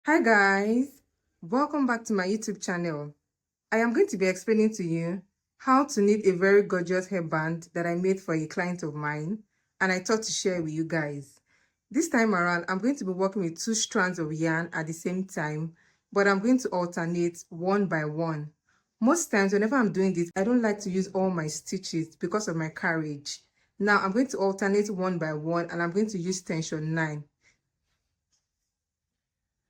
Hi guys, welcome back to my YouTube channel. I am going to be explaining to you how to knit a very gorgeous hairband that I made for a client of mine and I thought to share with you guys. This time around, I'm going to be working with 2 strands of yarn at the same time, but I'm going to alternate one by one. Most times whenever I'm doing this, I don't like to use all my stitches because of my carriage. Now I'm going to alternate one by one and I'm going to use tension 9.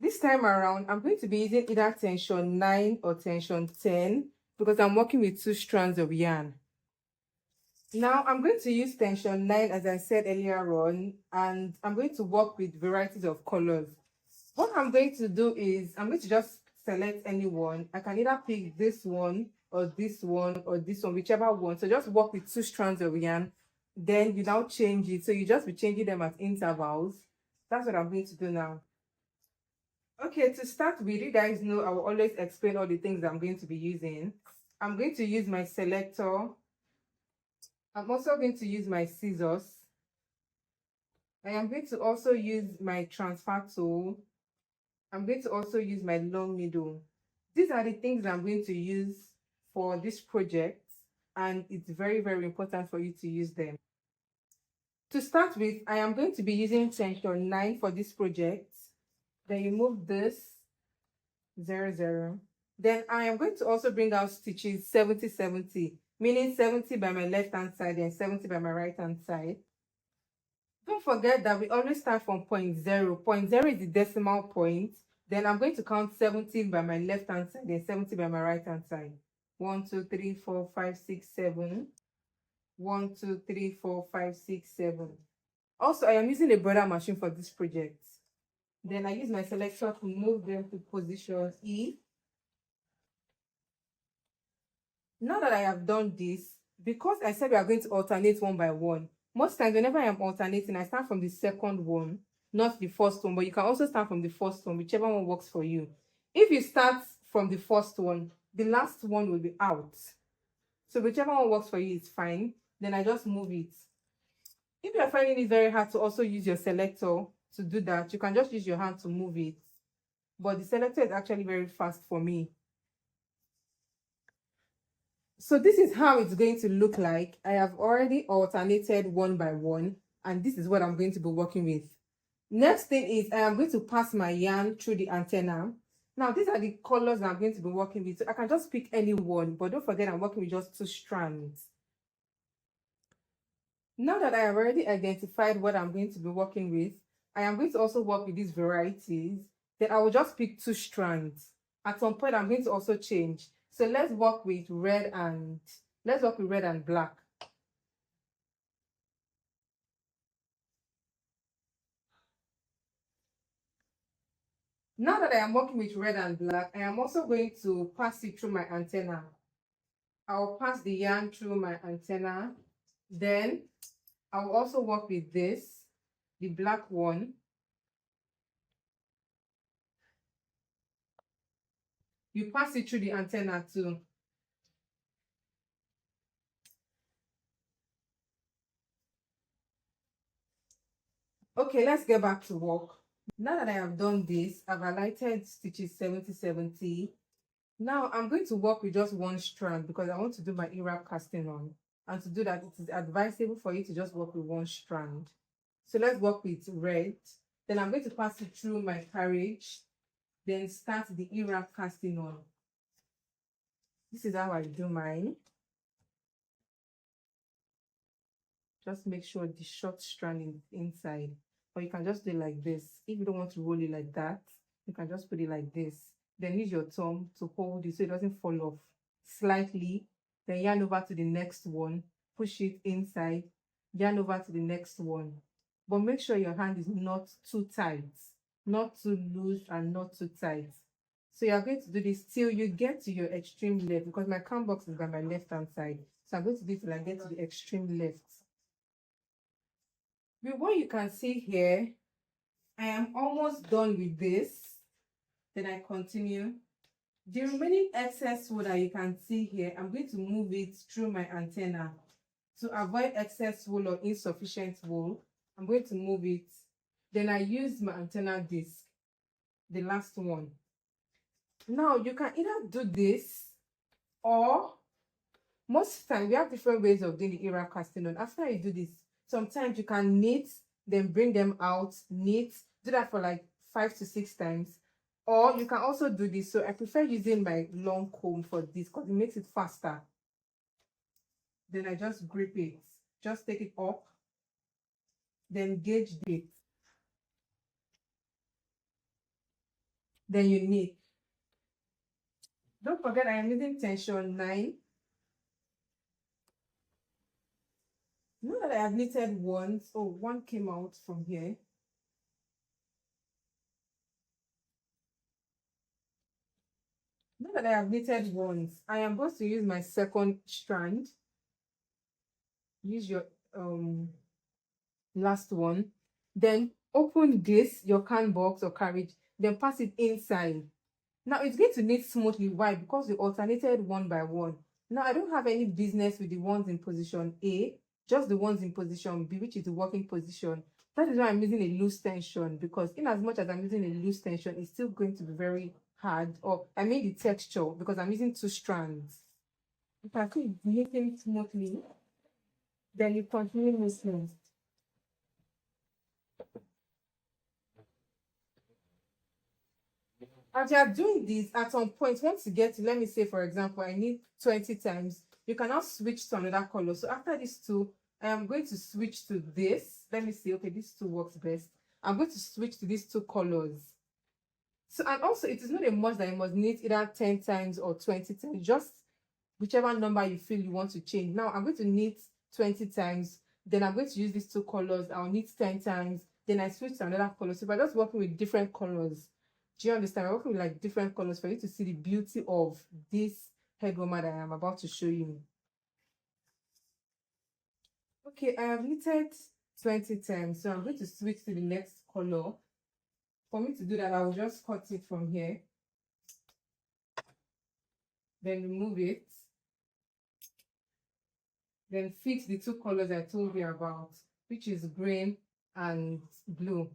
This time around, I'm going to be using either tension 9 or tension 10 because I'm working with 2 strands of yarn. Now, I'm going to use tension 9 as I said earlier on, and I'm going to work with varieties of colors. What I'm going to do is, I'm going to just select any one. I can either pick this one or this one or this one, whichever one. So just work with 2 strands of yarn. Then you now change it. So you just be changing them at intervals. That's what I'm going to do now. Okay, to start with, you guys know I will always explain all the things I'm going to be using. I'm going to use my selector. I'm also going to use my scissors. I am going to also use my transfer tool. I'm going to also use my long needle. These are the things I'm going to use for this project, and it's very, very important for you to use them. To start with, I am going to be using tension 9 for this project. Then you move this 0, 0. Then I am going to also bring out stitches 70, 70, meaning 70 by my left hand side and 70 by my right hand side. Don't forget that we always start from point 0. Point 0 is the decimal point. Then I'm going to count 70 by my left hand side and 70 by my right hand side. 1, 2, 3, 4, 5, 6, 7. 1, 2, 3, 4, 5, 6, 7. Also, I am using a brother machine for this project. Then I use my selector to move them to position E. Now that I have done this, because I said we are going to alternate one by one, most times whenever I am alternating, I start from the second one, not the first one, but you can also start from the first one, whichever one works for you. If you start from the first one, the last one will be out. So whichever one works for you is fine. Then I just move it. If you're finding it very hard to also use your selector to do that, you can just use your hand to move it. But the selector is actually very fast for me. So this is how it's going to look like. I have already alternated one by one, and this is what I'm going to be working with. Next thing is I am going to pass my yarn through the antenna. Now these are the colors I'm going to be working with. So I can just pick any one, but don't forget I'm working with just 2 strands. Now that I have already identified what I'm going to be working with, I am going to also work with these varieties. Then I will just pick 2 strands. At some point, I'm going to also change. So let's work with red and black. Now that I am working with red and black, I am also going to pass it through my antenna. I'll pass the yarn through my antenna. Then I will also work with this, the black one. You pass it through the antenna too. Okay, let's get back to work. Now that I have done this, I've highlighted stitches 70, 70. Now I'm going to work with just 1 strand because I want to do my E-wrap casting on. And to do that, it is advisable for you to just work with 1 strand. So let's work with red. Then I'm going to pass it through my carriage. Then start the E-wrap casting on. This is how I do mine. Just make sure the short strand is inside. Or you can just do it like this. If you don't want to roll it like that, you can just put it like this. Then use your thumb to hold it so it doesn't fall off slightly. Then yarn over to the next one. Push it inside. Yarn over to the next one. But make sure your hand is not too tight. Not too loose and not too tight. So you're going to do this till you get to your extreme left because my count box is by my left hand side. So I'm going to do it till I get to the extreme left. With what you can see here, I am almost done with this. Then I continue. The remaining excess wool that you can see here, I'm going to move it through my antenna. To avoid excess wool or insufficient wool, I'm going to move it. Then I use my antenna disc. the last one. Now you can either do this, or most time we have different ways of doing the era casting on. After you do this, sometimes you can knit, then bring them out, knit, do that for like 5 to 6 times. Or you can also do this. So I prefer using my long comb for this because it makes it faster. Then I just grip it, just take it up, then gauge it. Then you knit. Don't forget I am using tension 9. Now that I have knitted once, oh, one came out from here. Now that I have knitted once, I am going to use my second strand. Use your last one. Then open this, your can box or carriage, then pass it inside. Now it's going to knit smoothly. Why? Because we alternated one by one. Now I don't have any business with the ones in position A, just the ones in position B, which is the working position. That is why I'm using a loose tension, because in as much as I'm using a loose tension, it's still going to be very hard. Or I mean the texture, because I'm using 2 strands. If I keep knitting smoothly, then you continue knitting. As you are doing this, at some point, once you get to, let me say, for example, I need 20 times, you can now switch to another color. So after these two, I am going to switch to this. Let me see, okay, this two works best. I'm going to switch to these 2 colors. So, and also, it is not a must that you must knit either 10 times or 20 times, just whichever number you feel you want to change. Now, I'm going to knit 20 times, then I'm going to use these 2 colors. I'll knit 10 times, then I switch to another color. So, if I'm just working with different colors, do you understand? I'm working with like different colors for you to see the beauty of this head warmer that I am about to show you. Okay, I have knitted 20 times, so I'm going to switch to the next color. For me to do that, I will just cut it from here, then remove it, then fix the 2 colors I told you about, which is green and blue.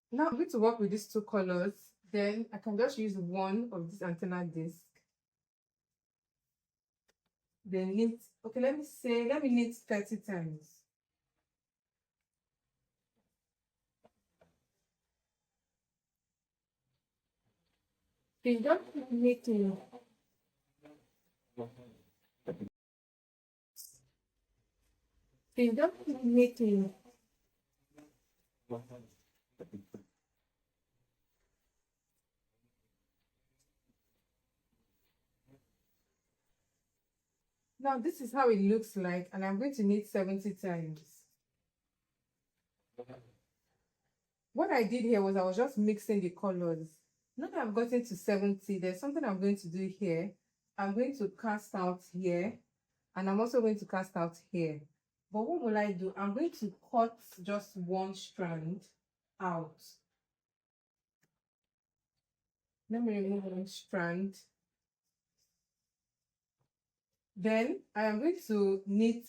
Now I'm going to work with these 2 colors. Then I can just use one of this antenna disc. Then knit, okay, let me knit 30 times. Okay, just knitting. Okay, just knitting. Now this is how it looks like, and I'm going to knit 70 times. What I did here was I was just mixing the colors. Now that I've gotten to 70, there's something I'm going to do here. I'm going to cast out here, and I'm also going to cast out here. But what will I do? I'm going to cut just one strand out. Let me remove one strand. Then I am going to knit.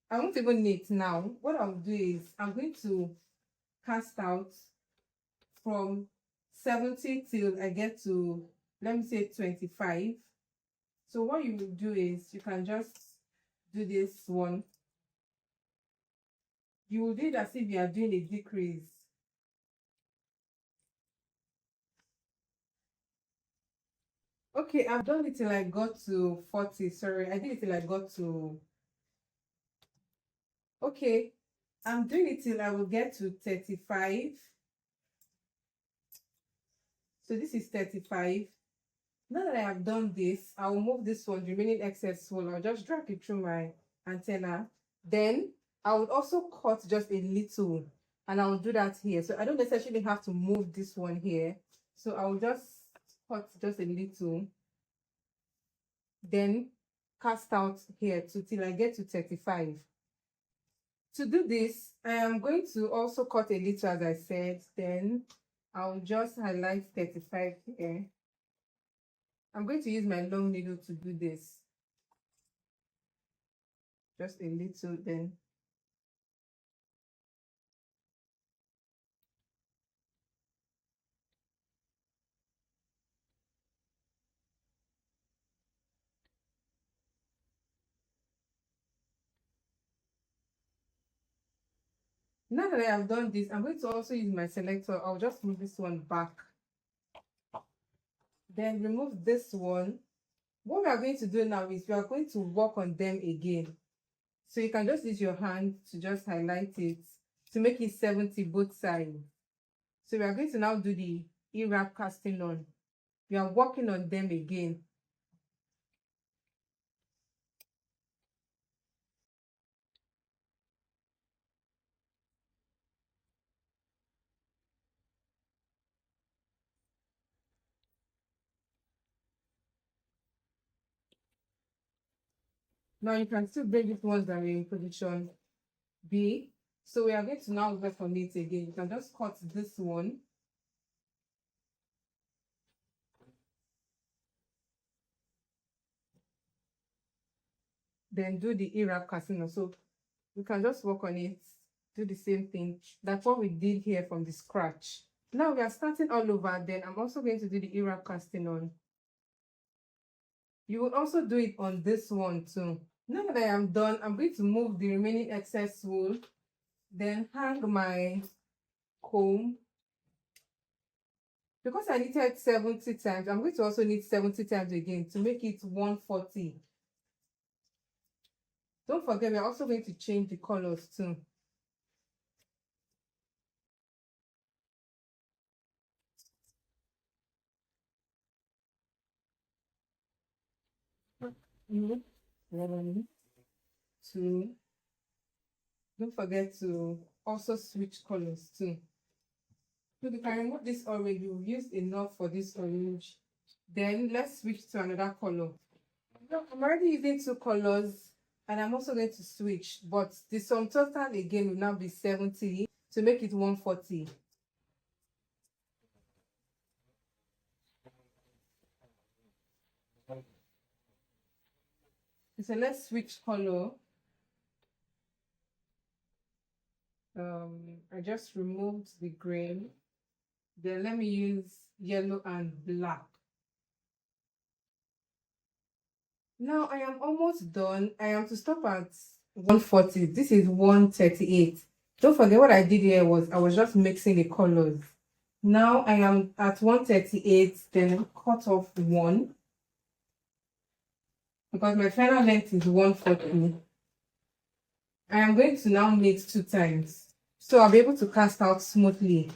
I won't even knit now. What I'll do is I'm going to cast out from 70 till I get to, let me say, 25. So what you will do is you can just do this one. You will do it as if you are doing a decrease. Okay, I've done it till I got to 40. Sorry, I did it till I got to, okay, I'm doing it till I will get to 35. So this is 35. Now that I have done this, I will move this one, the remaining excess one. I'll just drag it through my antenna. Then I would also cut just a little, and I'll do that here. So I don't necessarily have to move this one here. So I'll just cut just a little, then cast out here till I get to 35. To do this, I am going to also cut a little, as I said. Then I'll just highlight 35 here. I'm going to use my long needle to do this. Just a little, then Now that I have done this, I'm going to also use my selector. I'll just move this one back. Then remove this one. What we are going to do now is we are going to work on them again. So you can just use your hand to just highlight it to make it 70 both sides. So we are going to now do the E-wrap casting on. We are working on them again. Now you can still bring these ones that are in position B. So we are going to now work on it again. You can just cut this one. Then do the E-wrap casting on. So we can just work on it, do the same thing. That's what we did here from the scratch. Now we are starting all over. Then I'm also going to do the E-wrap casting on. You would also do it on this one too. Now that I am done, I'm going to move the remaining excess wool, then hang my comb. Because I knitted 70 times, I'm going to also knit 70 times again to make it 140. Don't forget, we're also going to change the colors too. One, two. Don't forget to also switch colors too. So you can remove this orange. You've used enough for this orange. Then let's switch to another color. Now, I'm already using two colors and I'm also going to switch, but the sum total again will now be 70 to make it 140. So let's switch color. I just removed the green. Then let me use yellow and black. Now I am almost done. I am to stop at 140. This is 138. Don't forget what I did here was I was just mixing the colors. Now I am at 138, then cut off one because my final length is 140. I am going to now knit 2 times so I'll be able to cast out smoothly.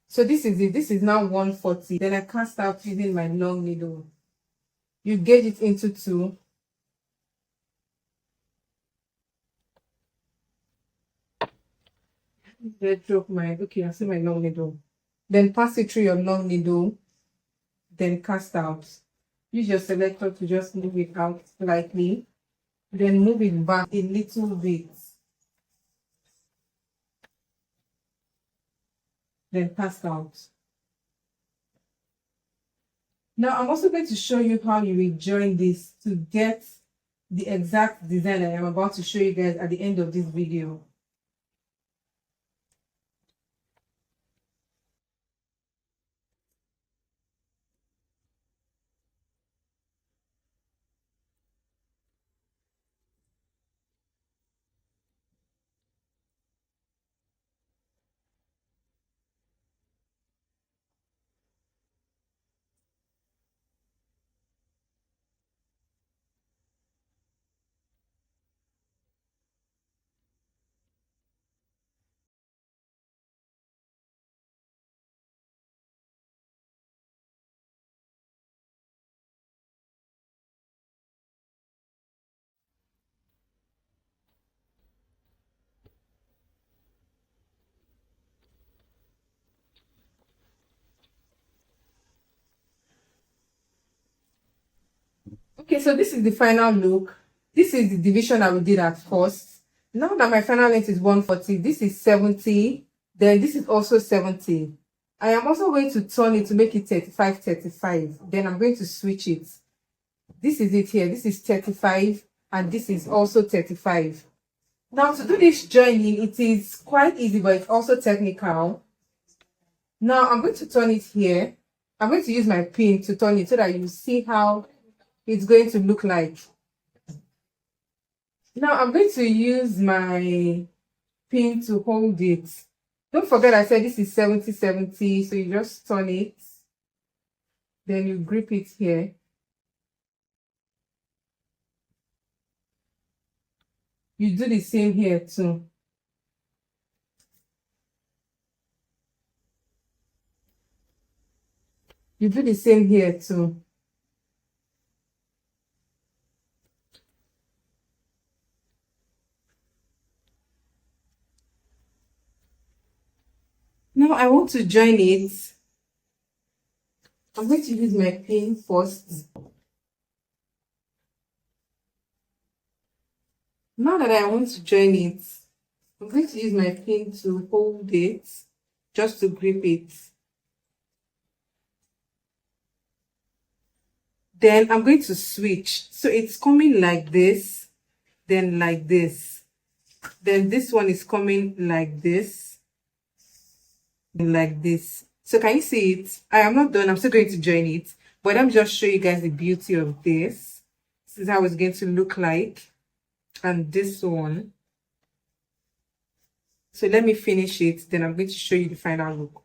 So this is it. This is now 140. Then I cast out using my long needle. You gauge it into 2. Let's drop my, okay, I see my long needle. Then pass it through your long needle. Then cast out. Use your selector to just move it out slightly. Then move it back a little bit. Then cast out. Now I'm also going to show you how you will join this to get the exact design I am about to show you guys at the end of this video. Okay, so this is the final look. This is the division that we did at first. Now that my final length is 140, this is 70, then this is also 70. I am also going to turn it to make it 35, 35. Then I'm going to switch it. This is it here. This is 35, and this is also 35. Now to do this joining, it is quite easy, but it's also technical. Now I'm going to turn it here. I'm going to use my pin to turn it so that you see how it's going to look like. Now I'm going to use my pin to hold it. Don't forget I said this is 70-70, so you just turn it. Then you grip it here. You do the same here too. You do the same here too. Now I want to join it. I'm going to use my pin first. Now that I want to join it, I'm going to use my pin to hold it, just to grip it. Then I'm going to switch. So it's coming like this, then like this. Then this one is coming like this, like this. So can you see it? I am not done. I'm still going to join it. But let me just show you guys the beauty of this. This is how it's going to look like. And this one. So let me finish it. Then I'm going to show you the final look.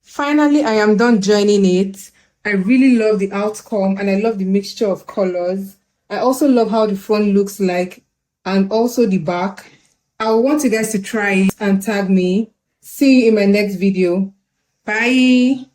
Finally, I am done joining it. I really love the outcome and I love the mixture of colors. I also love how the front looks like and also the back. I want you guys to try it and tag me. See you in my next video. Bye.